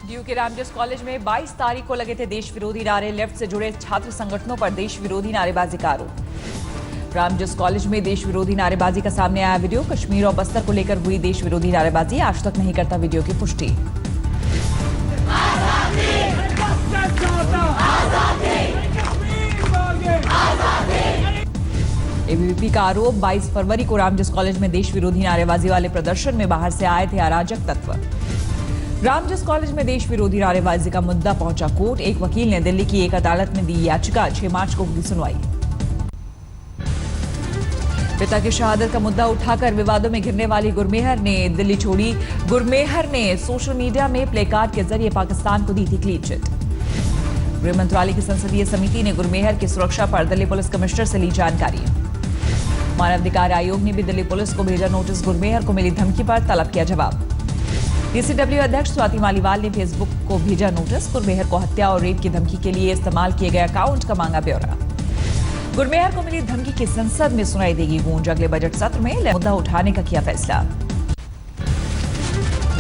DU के Ramjas college में 22 तारीख को लगे थे देश विरोधी नारे। लेफ्ट से जुड़े छात्र संगठनों पर देश विरोधी नारेबाजी का आरोप। रामजस कॉलेज में देश विरोधी नारेबाजी का सामने आया वीडियो। कश्मीर और बस्तर को लेकर हुई देश विरोधी नारेबाजी। आज तक नहीं करता वीडियो की पुष्टि। एबीवीपी का आरोप, 22 फरवरी को रामजस कॉलेज में देश विरोधी नारेबाजी वाले प्रदर्शन में बाहर से आए थे अराजक तत्व। रामजस कॉलेज में देश विरोधी नारेबाजी का मुद्दा पहुंचा कोर्ट। एक वकील ने दिल्ली की एक अदालत में दी याचिका। 6 मार्च को होगी सुनवाई। पिता की शहादत का मुद्दा उठाकर विवादों में घिरने वाली गुरमेहर ने दिल्ली छोड़ी। गुरमेहर ने सोशल मीडिया में प्लेकार्ड के जरिए पाकिस्तान को दी थी क्लीन चिट। गृह मंत्रालय की संसदीय समिति ने गुरमेहर की सुरक्षा पर दिल्ली पुलिस कमिश्नर से ली जानकारी। मानवाधिकार आयोग ने भी दिल्ली पुलिस को भेजा नोटिस। गुरमेहर को मिली धमकी पर तलब किया जवाब। डीसीडब्ल्यू अध्यक्ष स्वाति मालीवाल ने फेसबुक को भेजा नोटिस। गुरमेहर को हत्या और रेप की धमकी के लिए इस्तेमाल किए गए अकाउंट का मांगा ब्यौरा। गुरमेहर को मिली धमकी की संसद में सुनाई देगी गूंज। अगले बजट सत्र में मुद्दा उठाने का किया फैसला।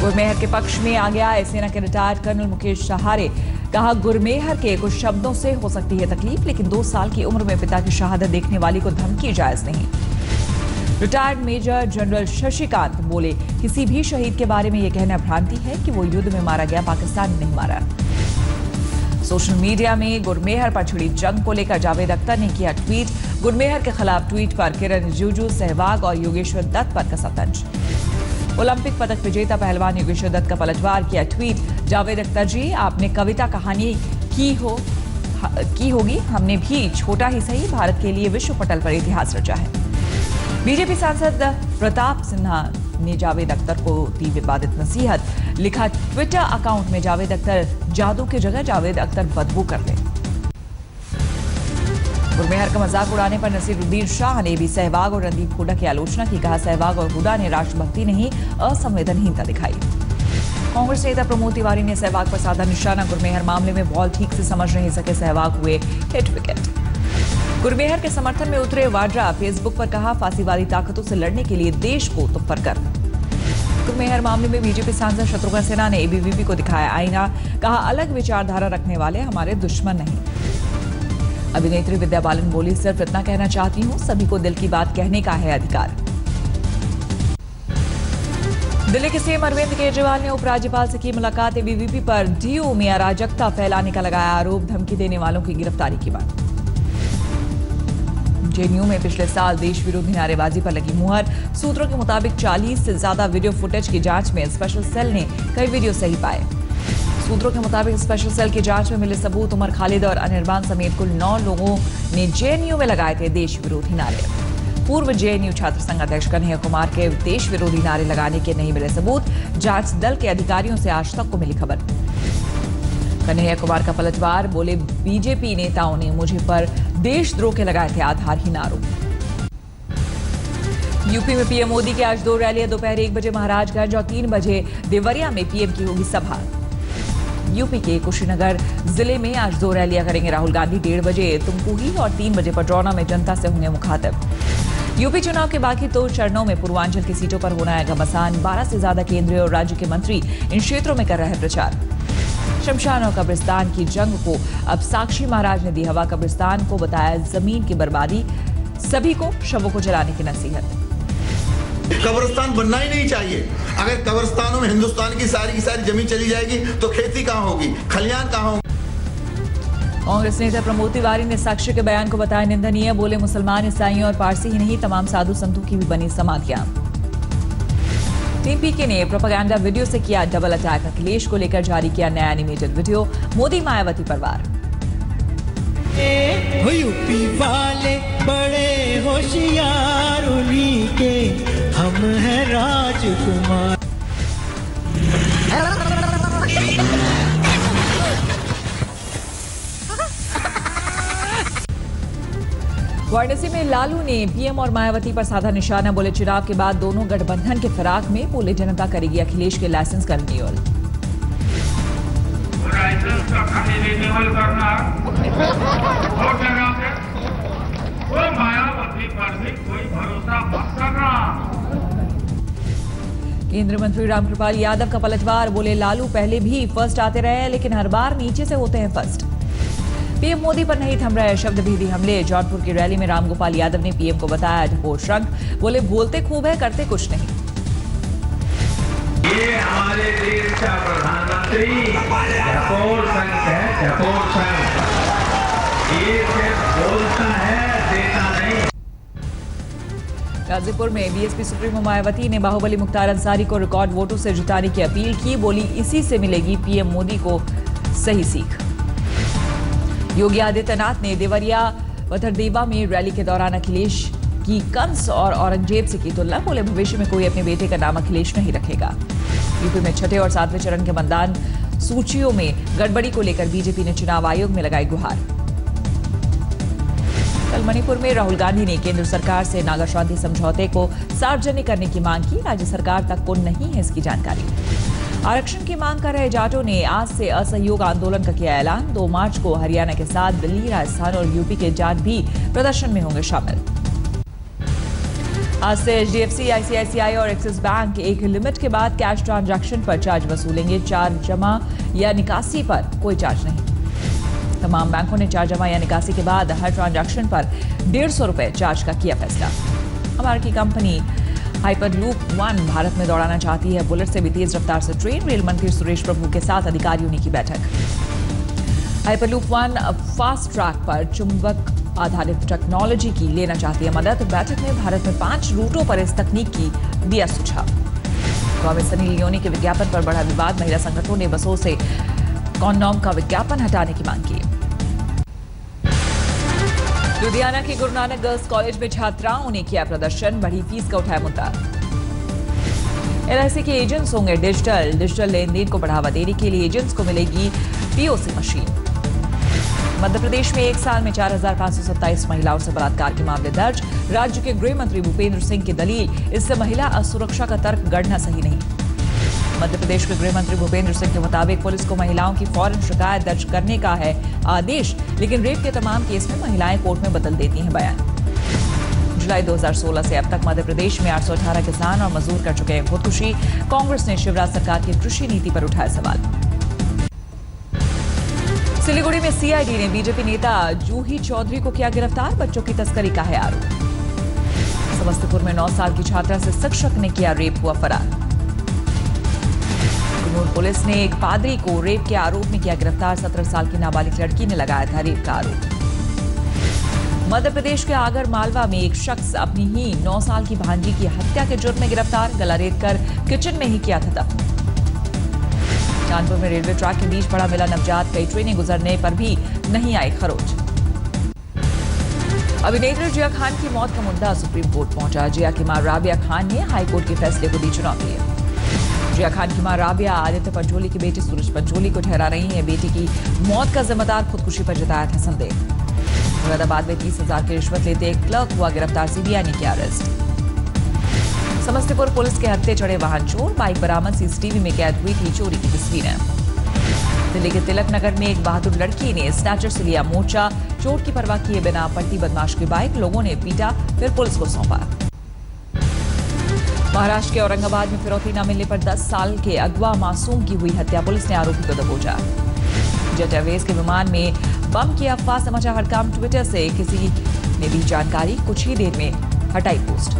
गुरमेहर के पक्ष में आगे आए सेना के रिटायर्ड कर्नल मुकेश सहारे। कहा, गुरमेहर के कुछ शब्दों से हो सकती है तकलीफ, लेकिन 2 साल की उम्र में पिता की शहादत देखने वाली को धमकी जायज नहीं। रिटायर्ड मेजर जनरल शशिकांत बोले, किसी भी शहीद के बारे में यह कहना भ्रांति है कि वो युद्ध में मारा गया, पाकिस्तान ने नहीं मारा। सोशल मीडिया में गुरमेहर पर छिड़ी जंग को लेकर जावेद अख्तर ने किया ट्वीट। गुरमेहर के खिलाफ ट्वीट पर किरण रिजिजू, सहवाग और योगेश्वर दत्त पर कसा तंज। ओलंपिक पदक विजेता पहलवान योगेश्वर दत्त का पलटवार किया ट्वीट। जावेद अख्तर जी, आपने कविता कहानी की होगी, हमने भी छोटा ही सही भारत के लिए विश्व पटल पर इतिहास रचा है। बीजेपी सांसद प्रताप सिन्हा ने जावेद अख्तर को दी विवादित नसीहत। लिखा ट्विटर अकाउंट में, जावेद अख्तर जादू की जगह जावेद अख्तर बदबू कर ले। गुरमेहर का मजाक उड़ाने पर नसीरुद्दीन शाह ने भी सहवाग और रणदीप हुड्डा की आलोचना की। कहा, सहवाग और हुड्डा ने राष्ट्रभक्ति नहीं असंवेदनहीनता दिखाई। कांग्रेस नेता प्रमोद तिवारी ने सहवाग पर साधा निशाना। गुरमेहर मामले में बॉल ठीक से समझ नहीं सके, सहवाग हुए हिट विकेट। गुरमेहर के समर्थन में उतरे वाड्रा। फेसबुक पर कहा, फांसीवादी ताकतों से लड़ने के लिए देश को तुप्पर कर। गुरमेहर मामले में बीजेपी सांसद शत्रुघ्न सिन्हा ने एबीवीपी को दिखाया आईना। कहा, अलग विचारधारा रखने वाले हमारे दुश्मन नहीं। अभिनेत्री विद्या बालन बोली, सिर्फ इतना कहना चाहती हूं, सभी को दिल की बात कहने का है अधिकार। दिल्ली के सीएम अरविंद केजरीवाल ने उपराज्यपाल से की मुलाकात। एबीवीपी पर डीयू में अराजकता फैलाने का लगाया आरोप। धमकी देने वालों की गिरफ्तारी की मांग। जेएनयू में पिछले साल देश विरोधी नारेबाजी पर लगी मुहर। सूत्रों के मुताबिक 40 से ज्यादा वीडियो फुटेज की जांच में स्पेशल सेल ने कई वीडियो सही पाए। सूत्रों के मुताबिक स्पेशल सेल की जांच में मिले सबूत, उमर खालिद और अनिर्बान समेत कुल 9 लोगों ने जेएनयू में लगाए थे देश विरोधी नारे। पूर्व जेएनयू छात्र संघ अध्यक्ष कन्हैया कुमार के देश विरोधी नारे लगाने के नहीं मिले सबूत। जांच दल के अधिकारियों से आज तक को मिली खबर। कन्हैया कुमार का पलटवार, बोले, बीजेपी नेताओं ने मुझे पर देशद्रोह के लगाए थे आधारहीन आरोप। यूपी में पीएम मोदी की आज 2 रैलियां। दोपहर 1 बजे महाराजगंज और 3 बजे देवरिया में पीएम की होगी सभा। यूपी के कुशीनगर जिले में आज 2 रैलियां करेंगे राहुल गांधी। 1:30 बजे तुमकुही और 3 बजे पडरौना में जनता से होंगे मुखातिब। यूपी चुनाव के बाकी 2 चरणों में पूर्वांचल की सीटों पर होना है घमासान। 12 से ज्यादा केंद्रीय और राज्य के मंत्री इन क्षेत्रों में कर रहे प्रचार। शमशान और कब्रिस्तान की जंग को अब साक्षी महाराज ने दी हवा। कब्रिस्तान को बताया जमीन की बर्बादी, सभी को शवों को जलाने की नसीहत। कब्रिस्तान बनना ही नहीं चाहिए। अगर कब्रिस्तानों में हिंदुस्तान की सारी जमीन चली जाएगी तो खेती कहाँ होगी, खलियान कहाँ होगी। कांग्रेस नेता प्रमोद तिवारी ने साक्ष्य के बयान को बताया निंदनीय। बोले, मुसलमान, ईसाइयों और पारसी ही नहीं, तमाम साधु संतों की भी बनी समाधियां। टीम पीके ने प्रोपेगेंडा वीडियो से किया डबल अटैक। अखिलेश को लेकर जारी किया नया एनिमेटेड वीडियो। मोदी मायावती पर वार। यूपी वाले बड़े होशियार, उन्हीं के हम हैं राजकुमार। वाराणसी में लालू ने पीएम और मायावती पर साधा निशाना। बोले, चुनाव के बाद दोनों गठबंधन के फिराक में। बोले, जनता करेगी अखिलेश के लाइसेंस का रिन्यूअल। केंद्रीय मंत्री रामकृपाल यादव का पलटवार, बोले लालू पहले भी फर्स्ट आते रहे लेकिन हर बार नीचे से होते हैं फर्स्ट। पीएम मोदी पर नहीं थम रहे शब्दभेदी हमले, जौनपुर की रैली में रामगोपाल यादव ने पीएम को बताया ढकोर श्रृंख, बोले बोलते खूब है करते कुछ नहीं। ये हमारे देश का प्रधानमंत्री ढकोर श्रृंख है, ढकोर श्रृंख। ये सिर्फ बोलता है, देता नहीं। गाजीपुर में बीएसपी सुप्रीमो मायावती ने बाहुबली मुख्तार अंसारी को रिकॉर्ड वोटों से जिताने की अपील की, बोली इसी से मिलेगी पीएम मोदी को सही सीख। योगी आदित्यनाथ ने देवरिया वथरदेवा में रैली के दौरान अखिलेश की कंस और औरंगजेब से की तुलना, बोले भविष्य में कोई अपने बेटे का नाम अखिलेश नहीं रखेगा। यूपी में छठे और सातवें चरण के मतदान सूचियों में गड़बड़ी को लेकर बीजेपी ने चुनाव आयोग में लगाई गुहार। कल मणिपुर में राहुल गांधी ने केंद्र सरकार से नागा शांति समझौते को सार्वजनिक करने की मांग की, राज्य सरकार तक को नहीं है इसकी जानकारी। आरक्षण की मांग कर रहे जाटों ने आज से असहयोग आंदोलन का किया ऐलान, 2 मार्च को हरियाणा के साथ दिल्ली, राजस्थान और यूपी के जाट भी प्रदर्शन में होंगे शामिल। आज से एचडीएफसी, आईसीआईसीआई और एक्सिस बैंक एक लिमिट के बाद कैश ट्रांजैक्शन पर चार्ज वसूलेंगे। चार्ज जमा या निकासी पर कोई चार्ज नहीं। तमाम बैंकों ने चार्ज जमा या निकासी के बाद हर ट्रांजैक्शन पर 150 रुपए चार्ज का किया फैसला। अमेरिकी कंपनी हाइपरलूप 1 भारत में दौड़ाना चाहती है, बुलेट से भी तेज रफ्तार से ट्रेन। रेल मंत्री सुरेश प्रभु के साथ अधिकारियों ने की बैठक। हाइपरलूप 1 फास्ट ट्रैक पर चुंबक आधारित टेक्नोलॉजी की लेना चाहती है मदद। बैठक में भारत में 5 रूटों पर इस तकनीक की दिया सुझाव। गोवा में सनी लियोनी के विज्ञापन पर बढ़ा विवाद, महिला संगठनों ने बसों से कॉन्डोम का विज्ञापन हटाने की मांग की। लुधियाना के गुरु नानक गर्ल्स कॉलेज में छात्राओं ने किया प्रदर्शन, बढ़ी फीस का उठाया मुद्दा। एलआईसी के एजेंट्स होंगे डिजिटल लेन देन को बढ़ावा देने के लिए एजेंट्स को मिलेगी पीओसी मशीन। मध्य प्रदेश में एक साल में 4,527 महिलाओं से बलात्कार के मामले दर्ज, राज्य के गृह मंत्री भूपेंद्र सिंह की दलील, इससे महिला असुरक्षा का तर्क गढ़ना सही नहीं। मध्य प्रदेश के गृह मंत्री भूपेंद्र सिंह के मुताबिक पुलिस को महिलाओं की फौरन शिकायत दर्ज करने का है आदेश, लेकिन रेप के तमाम केस में महिलाएं कोर्ट में बदल देती हैं बयान। जुलाई 2016 से अब तक मध्य प्रदेश में 818 किसान और मजदूर कर चुके हैं खुदकुशी। कांग्रेस ने शिवराज सरकार की कृषि नीति पर उठाया सवाल। सिलीगुड़ी में सीआईडी ने बीजेपी नेता जूही चौधरी को किया गिरफ्तार, बच्चों की तस्करी का है आरोप। समस्तीपुर में 9 साल की छात्रा से शिक्षक ने किया रेप, हुआ फरार। पुलिस ने एक पादरी को रेप के आरोप में किया गिरफ्तार, 17 साल की नाबालिग लड़की ने लगाया था रेप का आरोप। मध्य प्रदेश के आगर मालवा में एक शख्स अपनी ही 9 साल की भांजी की हत्या के जुर्म में गिरफ्तार, गला रेत कर किचन में ही किया था दफन। कानपुर में रेलवे ट्रैक के बीच पड़ा मिला नवजात, कई ट्रेनें गुजरने पर भी नहीं आई खरोच। अभिनेत्री जिया खान की मौत का मुद्दा सुप्रीम कोर्ट पहुंचा, जिया की मां राबिया खान ने हाईकोर्ट के फैसले को दी चुनौती। जिया खान की मां राबिया आदित्य पंचोली की बेटी सूरज पंचोली को ठहरा रही हैं बेटी की मौत का जिम्मेदार, खुदकुशी पर जताया था संदेह। मुरादाबाद में 30,000 की रिश्वत लेते एक क्लर्क हुआ गिरफ्तार, सीबीआई ने किया अरेस्ट। समस्तीपुर पुलिस के हत्थे चढ़े वाहन चोर, बाइक बरामद, सीसीटीवी में कैद हुई थी चोरी की तस्वीरें। दिल्ली के तिलक नगर में एक बहादुर लड़की ने स्नैचर से लिया मोर्चा, चोट की परवाह किए बिना पलटी बदमाश की बाइक, लोगों ने पीटा फिर पुलिस को सौंपा। महाराष्ट्र के औरंगाबाद में फिरौती न मिलने पर 10 साल के अगवा मासूम की हुई हत्या, पुलिस ने आरोपी को दबोचा। जेट एयरवेज के विमान में बम की अफवाह, समाचार हड़काम ट्विटर से किसी ने दी जानकारी, कुछ ही देर में हटाई पोस्ट।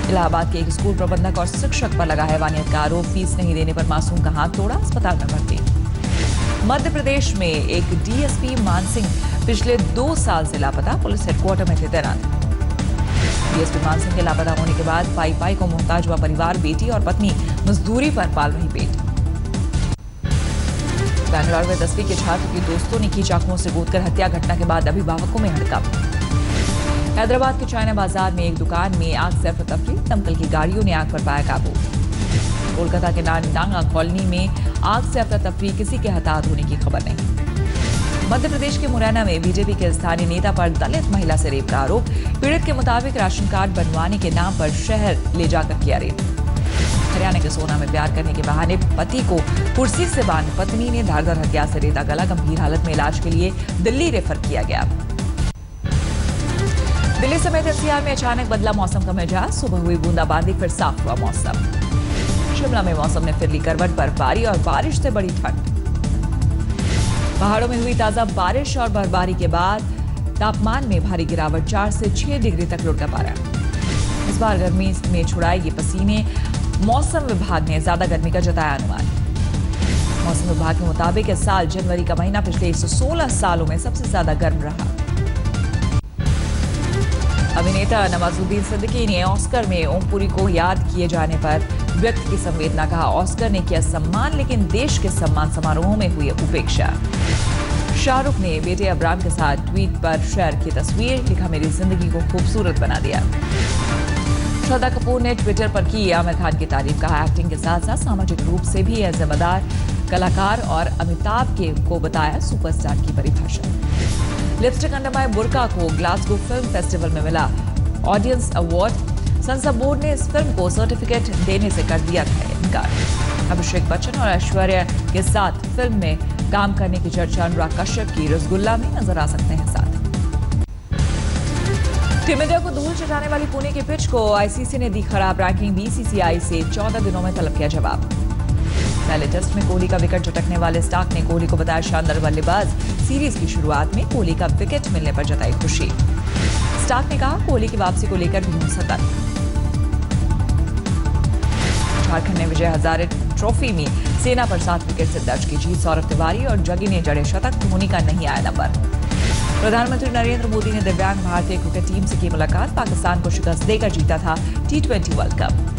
इलाहाबाद के एक स्कूल प्रबंधक और शिक्षक पर लगा हैवानियत का आरोप, फीस नहीं देने पर मासूम का हाथ तोड़ा, अस्पताल में भर्ती। मध्य प्रदेश में एक डीएसपी मानसिंह पिछले 2 साल से लापता, पुलिस हेडक्वार्टर में थे तैनात। डीएसपी मानसिंह के लापता होने के बाद पाई को मुहताज हुआ परिवार, बेटी और पत्नी मजदूरी पर पाल रही पेट। बैंगलोर में 10वीं के छात्र की दोस्तों ने की चाकुओं से गोदकर हत्या, घटना के बाद अभिभावकों में हड़कंप। हैदराबाद के चाइना बाजार में एक दुकान में आग से अफरा-तफरी, दमकल की गाड़ियों ने आग पर पाया काबू। कोलकाता के नांगा कॉलोनी में आग से अफरा-तफरी, किसी के हताहत होने की खबर नहीं। मध्य प्रदेश के मुरैना में बीजेपी के स्थानीय नेता पर दलित महिला से रेप का आरोप, पीड़ित के मुताबिक राशन कार्ड बनवाने के नाम पर शहर ले जाकर किया रेप। हरियाणा के सोना में प्यार करने के बहाने पति को कुर्सी से बांध पत्नी ने धारदार हथियार से रेता गला, गंभीर हालत में इलाज के लिए दिल्ली रेफर किया गया। दिल्ली समेत एनसीआर में अचानक बदला मौसम का मिजाज, सुबह हुई बूंदाबांदी, फिर साफ हुआ मौसम। शिमला में मौसम ने फिर ली करवट, बर्फबारी और बारिश से बड़ी ठंड। पहाड़ों में हुई ताजा बारिश और बर्फबारी के बाद तापमान में भारी गिरावट, 4 से 6 डिग्री तक लुढ़का पारा। इस बार गर्मी में छुड़ाएगी पसीने, मौसम विभाग ने ज्यादा गर्मी का जताया अनुमान। मौसम विभाग के मुताबिक इस साल जनवरी का महीना पिछले 116 सालों में सबसे ज्यादा गर्म रहा। अभिनेता नवाजुद्दीन सिद्दीकी ने ऑस्कर में ओम पुरी को याद किए जाने पर व्यक्त की संवेदना। कहा, ऑस्कर ने किया सम्मान, लेकिन देश के सम्मान समारोहों में हुई उपेक्षा। शाहरुख ने बेटे अब्राम के साथ ट्वीट पर शेयर की तस्वीर, लिखा, मेरी जिंदगी को खूबसूरत बना दिया। श्रद्धा कपूर ने ट्विटर पर की आमिर खान की तारीफ। कहा, एक्टिंग के साथ साथ सामाजिक रूप से भी है जिम्मेदार कलाकार और अमिताभ को बताया सुपरस्टार की परिभाषा। लिपस्टिक अंडर माय बुर्का को ग्लासगो फिल्म फेस्टिवल में मिला ऑडियंस अवार्ड। सेंसर बोर्ड ने इस फिल्म को सर्टिफिकेट देने से कर दिया था इनकार। अभिषेक बच्चन और ऐश्वर्या के साथ फिल्म में काम करने की चर्चा अनुराग कश्यप की रसगुल्ला में नजर आ सकते हैं साथ। टीम इंडिया को धूल चटाने वाली पुणे की पिच को आईसीसी ने दी खराब रैंकिंग। बीसीसीआई से 14 दिनों में तलब किया जवाब। पहले टेस्ट में कोहली का विकेट झटकने वाले स्टार्क ने कोहली को बताया शानदार बल्लेबाज। सीरीज की शुरुआत में कोहली का विकेट मिलने पर जताई खुशी। स्टार्क ने कहा, कोहली की वापसी को लेकर भी हूं सतर्क। झारखंड ने विजय हजारे ट्रॉफी में सेना पर 7 विकेट से दर्ज की जीत। सौरभ तिवारी और जगी ने जड़े शतक, धोनी का नहीं आया नंबर। प्रधानमंत्री नरेंद्र मोदी ने दिव्यांग भारतीय क्रिकेट टीम से की मुलाकात। पाकिस्तान को शिकस्त देकर जीता था T20 वर्ल्ड कप।